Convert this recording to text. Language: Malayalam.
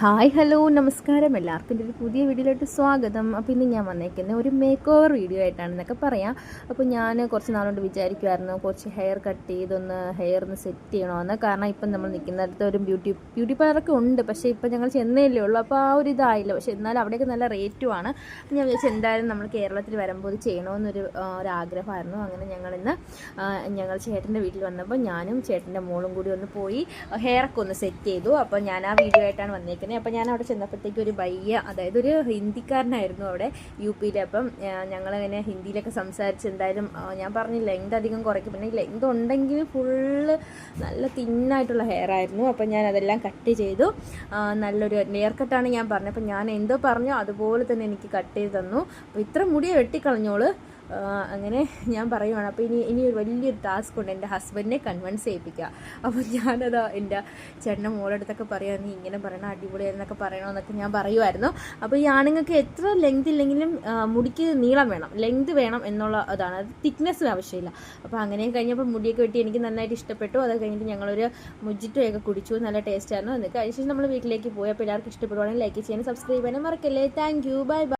ഹായ് ഹലോ നമസ്കാരം, എല്ലാവർക്കും എൻ്റെ ഒരു പുതിയ വീഡിയോയിലോട്ട് സ്വാഗതം. അപ്പോൾ ഇന്ന് ഞാൻ വന്നേക്കുന്നത് ഒരു മേക്ക് ഓവർ വീഡിയോ ആയിട്ടാണെന്നൊക്കെ പറയാം. അപ്പോൾ ഞാൻ കുറച്ച് നാളുകൊണ്ട് വിചാരിക്കുമായിരുന്നു കുറച്ച് ഹെയർ കട്ട് ചെയ്തൊന്ന് ഹെയർ ഒന്ന് സെറ്റ് ചെയ്യണമെന്ന്. കാരണം ഇപ്പം നമ്മൾ നിൽക്കുന്നിടത്ത് ഒരു ബ്യൂട്ടി പാർലറൊക്കെ ഉണ്ട്, പക്ഷേ ഇപ്പം ഞങ്ങൾ ചെന്നൈയിലേ ഉള്ളൂ. അപ്പോൾ ആ ഒരു ഇതായില്ല. പക്ഷേ എന്നാലും അവിടെയൊക്കെ നല്ല റേറ്റുമാണ്. ഞാൻ വിചാരിച്ചു എന്തായാലും നമ്മൾ കേരളത്തിൽ വരുമ്പോൾ ഇത് ചെയ്യണമെന്നൊരു ഒരാഗ്രഹമായിരുന്നു. അങ്ങനെ ഞങ്ങൾ ചേട്ടൻ്റെ വീട്ടിൽ വന്നപ്പോൾ ഞാനും ചേട്ടൻ്റെ മോളും കൂടി ഒന്ന് പോയി ഹെയറൊക്കെ ഒന്ന് സെറ്റ് ചെയ്തു. അപ്പോൾ ഞാൻ ആ വീഡിയോ ആയിട്ടാണ് വന്നേക്കുന്നത്. അപ്പോൾ ഞാൻ അവിടെ ചെന്നപ്പോഴത്തേക്ക് ഒരു ബയ്യ, അതായത് ഒരു ഹിന്ദിക്കാരനായിരുന്നു അവിടെ UP-യിൽ. അപ്പം ഞങ്ങളങ്ങനെ ഹിന്ദിയിലൊക്കെ സംസാരിച്ച് എന്തായാലും ഞാൻ പറഞ്ഞു ലെങ്ത് അധികം കുറയ്ക്കും, പിന്നെ ലെങ്ത് ഉണ്ടെങ്കിൽ ഫുള്ള് നല്ല തിന്നായിട്ടുള്ള ഹെയർ ആയിരുന്നു. അപ്പം ഞാൻ അതെല്ലാം കട്ട് ചെയ്തു. നല്ലൊരു ലെയർ കട്ടാണ് ഞാൻ പറഞ്ഞത്. അപ്പം ഞാൻ എന്തോ പറഞ്ഞോ അതുപോലെ തന്നെ എനിക്ക് കട്ട് ചെയ്ത് തന്നു. അപ്പോൾ ഇത്ര മുടിയെ വെട്ടിക്കളഞ്ഞോളൂ. അങ്ങനെ ഞാൻ പറയുവാണ്. അപ്പോൾ ഇനി ഒരു വലിയൊരു ടാസ്ക് ഉണ്ട്, എൻ്റെ ഹസ്ബൻഡിനെ കൺവിൻസ് ചെയ്യിപ്പിക്കുക. അപ്പോൾ ഞാനത് എൻ്റെ ചേട്ടൻ്റെ മോളടുത്തൊക്കെ പറയാം, നീ ഇങ്ങനെ പറയണം, അടിപൊളിയായിരുന്നൊക്കെ പറയണമെന്നൊക്കെ ഞാൻ പറയുമായിരുന്നു. അപ്പോൾ ഈ ആണുങ്ങൾക്ക് എത്ര ലെങ്ത് ഇല്ലെങ്കിലും മുടിക്ക് നീളം വേണം, ലെങ്ത് വേണം എന്നുള്ള അതാണ്, അത് തിക്നെസ് ആവശ്യമില്ല. അപ്പോൾ അങ്ങനെ കഴിഞ്ഞപ്പോൾ മുടിയൊക്കെ വെട്ടി എനിക്ക് നന്നായിട്ട് ഇഷ്ടപ്പെട്ടു. അത് കഴിഞ്ഞിട്ട് ഞങ്ങളൊരു മുജിറ്റോയൊക്കെ കുടിച്ചു, നല്ല ടേസ്റ്റ് ആയിരുന്നു. എന്നിട്ട് അതിനുശേഷം നമ്മൾ വീട്ടിലേക്ക് പോയി. അപ്പോൾ എല്ലാവർക്കും ഇഷ്ടപ്പെടുവാണെങ്കിൽ ലൈക്ക് ചെയ്യാനും സബ്സ്ക്രൈബ് ചെയ്യാനും മറക്കല്ലേ. Thank you, bye bye.